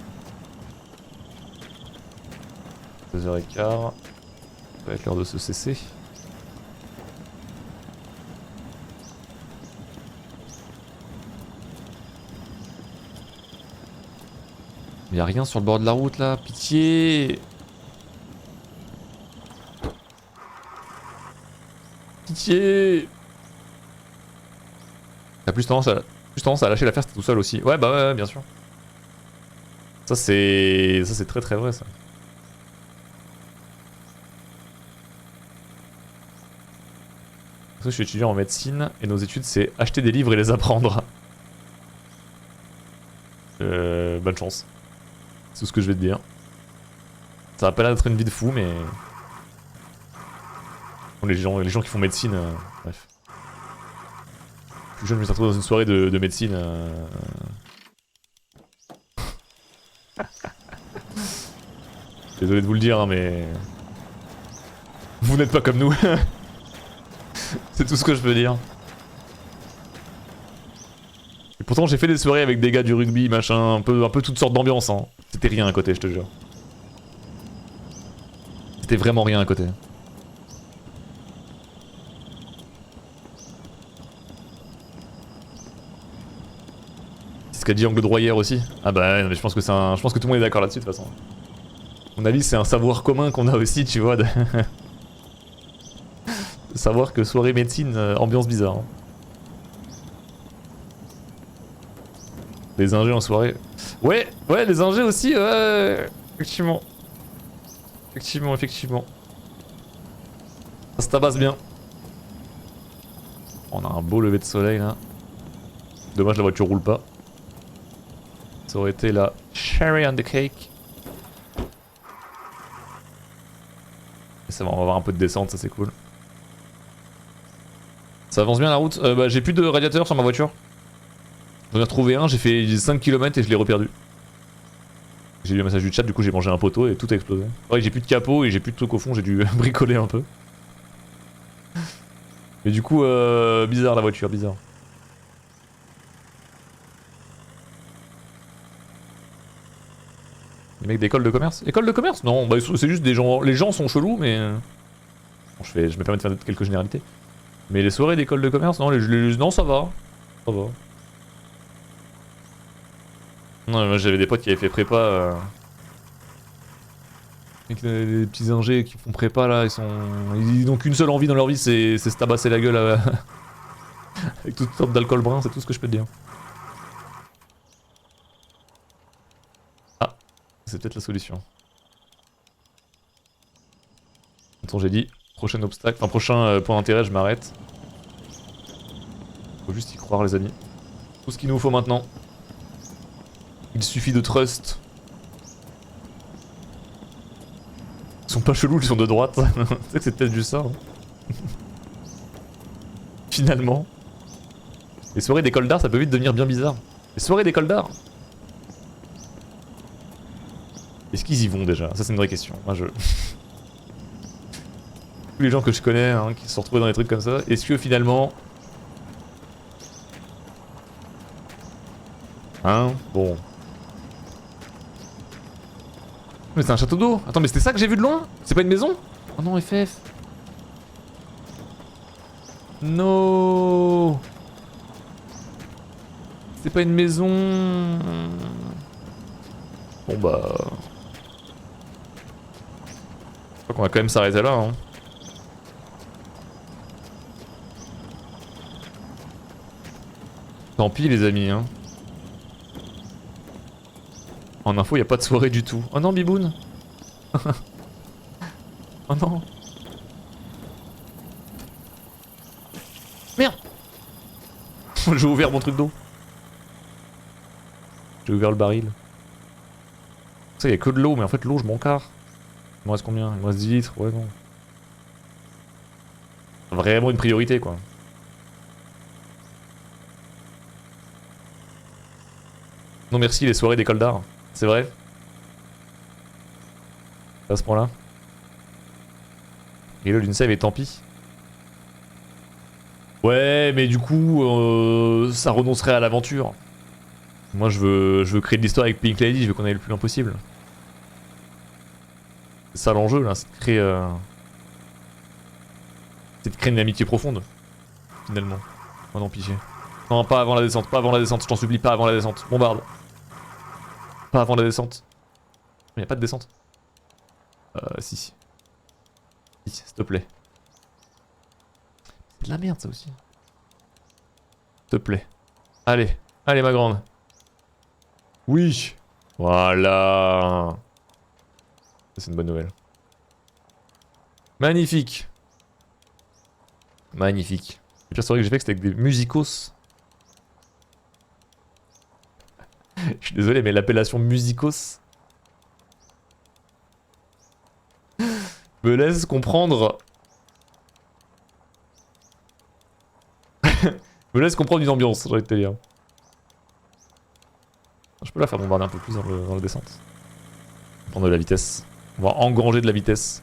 2h15. Ça va être l'heure de se cesser. Y'a rien sur le bord de la route là, pitié! Pitié! T'as plus tendance à lâcher l'affaire si t'es tout seul aussi. Ouais bah ouais bien sûr. Ça c'est très très vrai ça. Parce que je suis étudiant en médecine et nos études c'est acheter des livres et les apprendre. Bonne chance. C'est tout ce que je vais te dire. Ça va pas l'air d'être une vie de fou mais... Bon, les gens qui font médecine, bref. Plus jeune je me suis retrouvé dans une soirée de médecine. Désolé de vous le dire hein, mais... Vous n'êtes pas comme nous. C'est tout ce que je peux dire. Et pourtant j'ai fait des soirées avec des gars du rugby, machin, un peu toutes sortes d'ambiances hein. C'était rien à côté, je te jure. C'était vraiment rien à côté. C'est ce qu'a dit Angle Droyer aussi. Ah bah non, mais je pense que c'est je pense que tout le monde est d'accord là-dessus de toute façon. À mon avis c'est un savoir commun qu'on a aussi, tu vois. De savoir que soirée médecine, ambiance bizarre. Hein. Les ingés en soirée. Ouais, les ingés aussi, ouais. Effectivement. Effectivement. Ça se tabasse bien. On a un beau lever de soleil là. Dommage la voiture roule pas. Ça aurait été la cherry on the cake. Et ça va, on va avoir un peu de descente, ça c'est cool. Ça avance bien la route. Bah j'ai plus de radiateur sur ma voiture. J'en ai retrouvé un, j'ai fait 5 km et je l'ai reperdu. J'ai lu un message du chat, du coup j'ai mangé un poteau et tout a explosé. Ouais, j'ai plus de capot et j'ai plus de trucs au fond, j'ai dû bricoler un peu. Mais du coup, bizarre la voiture, bizarre. Les mecs d'école de commerce? École de commerce? Non, bah c'est juste des gens. Les gens sont chelous, mais. Bon, je me permets de faire quelques généralités. Mais les soirées d'école de commerce, non, non, ça va. Ça va. Non, moi j'avais des potes qui avaient fait prépa. Les petits ingés qui font prépa là, ils ont qu'une seule envie dans leur vie, c'est se tabasser la gueule Avec toutes sortes d'alcool brun, c'est tout ce que je peux te dire. Ah, c'est peut-être la solution. Attends, j'ai dit, prochain obstacle, enfin prochain point d'intérêt, je m'arrête. Faut juste y croire les amis. Tout ce qu'il nous faut maintenant. Il suffit de trust. Ils sont pas chelous, ils sont de droite. Tu sais que c'est peut-être juste ça. Hein. Finalement. Les soirées d'école d'art, ça peut vite devenir bien bizarre. Les soirées d'école d'art. Est-ce qu'ils y vont déjà? Ça c'est une vraie question. Moi je... Tous les gens que je connais hein, qui se sont retrouvés dans des trucs comme ça, est-ce que finalement... Hein? Bon. Mais c'est un château d'eau. Attends, mais c'était ça que j'ai vu de loin? C'est pas une maison? Oh non, FF. No. C'est pas une maison. Bon bah... Je crois qu'on va quand même s'arrêter là. Hein. Tant pis les amis. Hein. En info, y a pas de soirée du tout. Oh non, Biboun. Oh non. Merde. J'ai ouvert mon truc d'eau. J'ai ouvert le baril. Ça, y a que de l'eau, mais en fait, l'eau, je m'en carre. Il me reste combien? Il me reste 10 litres. Ouais, non. Vraiment une priorité, quoi. Non, merci, les soirées d'école d'art. C'est vrai? À ce point-là? Et là, d'une save et tant pis. Ouais, mais du coup, ça renoncerait à l'aventure. Moi, je veux créer de l'histoire avec Pink Lady, je veux qu'on aille le plus loin possible. C'est ça l'enjeu, là, c'est de créer... C'est de créer une amitié profonde, finalement. Oh non, pitié. Non, pas avant la descente, pas avant la descente, je t'en supplie, pas avant la descente. Bombarde. Pas avant la descente. Il n'y a pas de descente. Si. Si, s'il te plaît. C'est de la merde ça aussi. S'il te plaît. Allez, allez ma grande. Oui. Voilà. C'est une bonne nouvelle. Magnifique. Magnifique. La pire story que j'ai fait, c'était avec des musicos. Je suis désolé, mais l'appellation musicos me laisse comprendre. Me laisse comprendre une ambiance, j'ai envie de te dire. Je peux la faire bombarder un peu plus dans la descente. Prendre de la vitesse. On va engranger de la vitesse.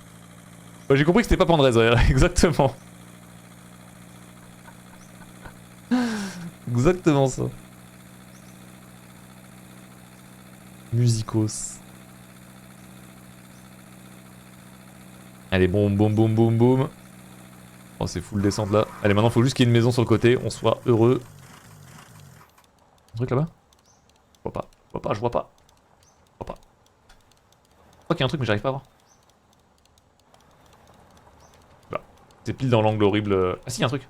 Ouais, j'ai compris que c'était pas Pandrez, ouais, exactement. Exactement ça. Musicos. Allez, boum, boum, boum, boum, boum. Oh, c'est full descente là. Allez, maintenant, faut juste qu'il y ait une maison sur le côté, on soit heureux. Un truc là-bas? Je vois pas, je vois pas, je vois pas. Je vois pas. Je crois qu'il y a un truc, mais j'arrive pas à voir. Là. C'est pile dans l'angle horrible. Ah si, il y a un truc.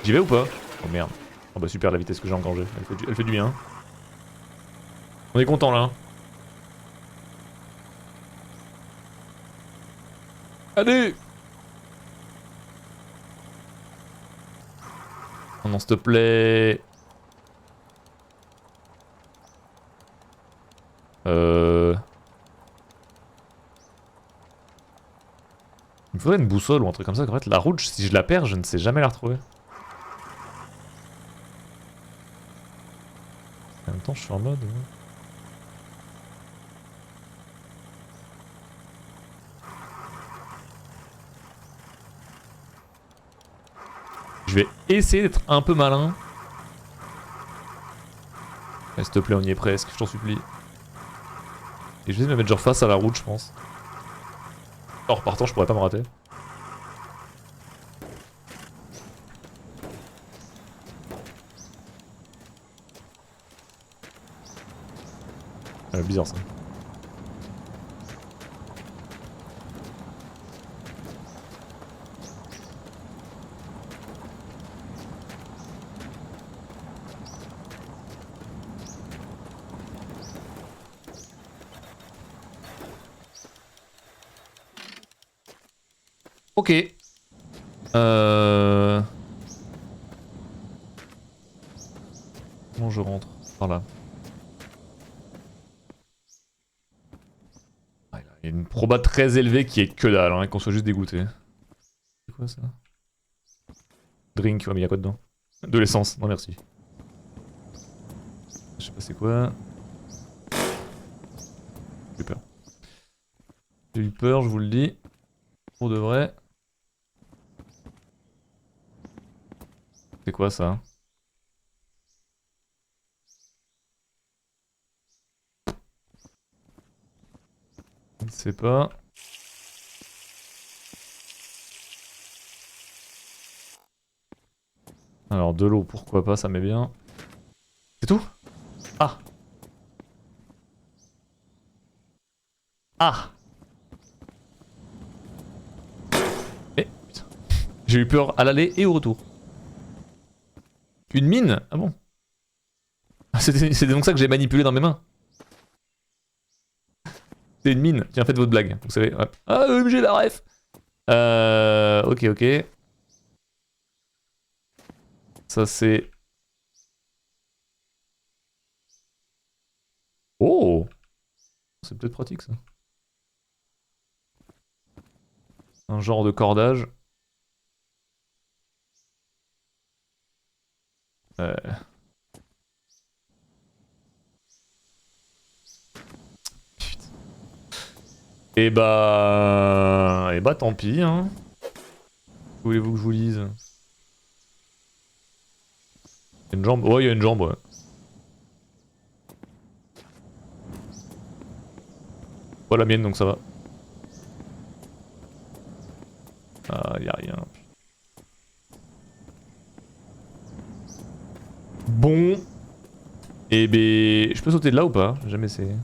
J'y vais ou pas? Oh merde. Oh bah super la vitesse que j'ai engrangée. Elle fait du bien. On est content là. Hein. Allez! Oh non, s'il te plaît. Il me faudrait une boussole ou un truc comme ça. En fait, la route, si je la perds, je ne sais jamais la retrouver. En même temps, je suis en mode... Je vais essayer d'être un peu malin. S'il te plaît, on y est presque, je t'en supplie. Et je vais me mettre genre face à la route, je pense. En repartant, je pourrais pas me rater. Bizarre ça. Ok. Comment je rentre? Par là. Ah, il y a une proba très élevée qui est que dalle, hein, qu'on soit juste dégoûté. C'est quoi ça? Drink, ouais mais y'a quoi dedans? De l'essence, non merci. Je sais pas c'est quoi. J'ai eu peur. J'ai eu peur, je vous le dis. Pour de vrai. C'est quoi ça? Je ne sais pas. Alors de l'eau, pourquoi pas, ça met bien. C'est tout? Ah! Ah! Eh, putain. J'ai eu peur à l'aller et au retour. Une mine? Ah bon? C'était donc ça que j'ai manipulé dans mes mains. C'est une mine. Tiens, faites votre blague. Vous savez. Ouais. Ah, j'ai la ref. Ok, ok. Ça c'est... Oh! C'est peut-être pratique ça. Un genre de cordage. Putain. Et bah... Et bah tant pis, hein. Voulez-vous que je vous dise? Il y a une jambe? Ouais, il y a une jambe, ouais. Pas la mienne, donc ça va. Ah, y a rien. Bon. Et ben... Je peux sauter de là ou pas? J'ai jamais essayé.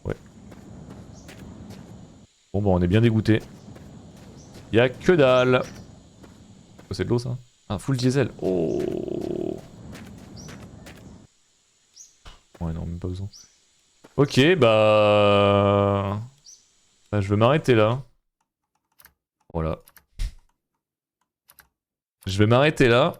Ouais. Bon, bah on est bien dégoûté. Y'a que dalle. Oh, c'est de l'eau ça? Ah, full diesel. Oh. Ouais, non, même pas besoin. Ok, bah... Bah, je vais m'arrêter là. Voilà. Je vais m'arrêter là.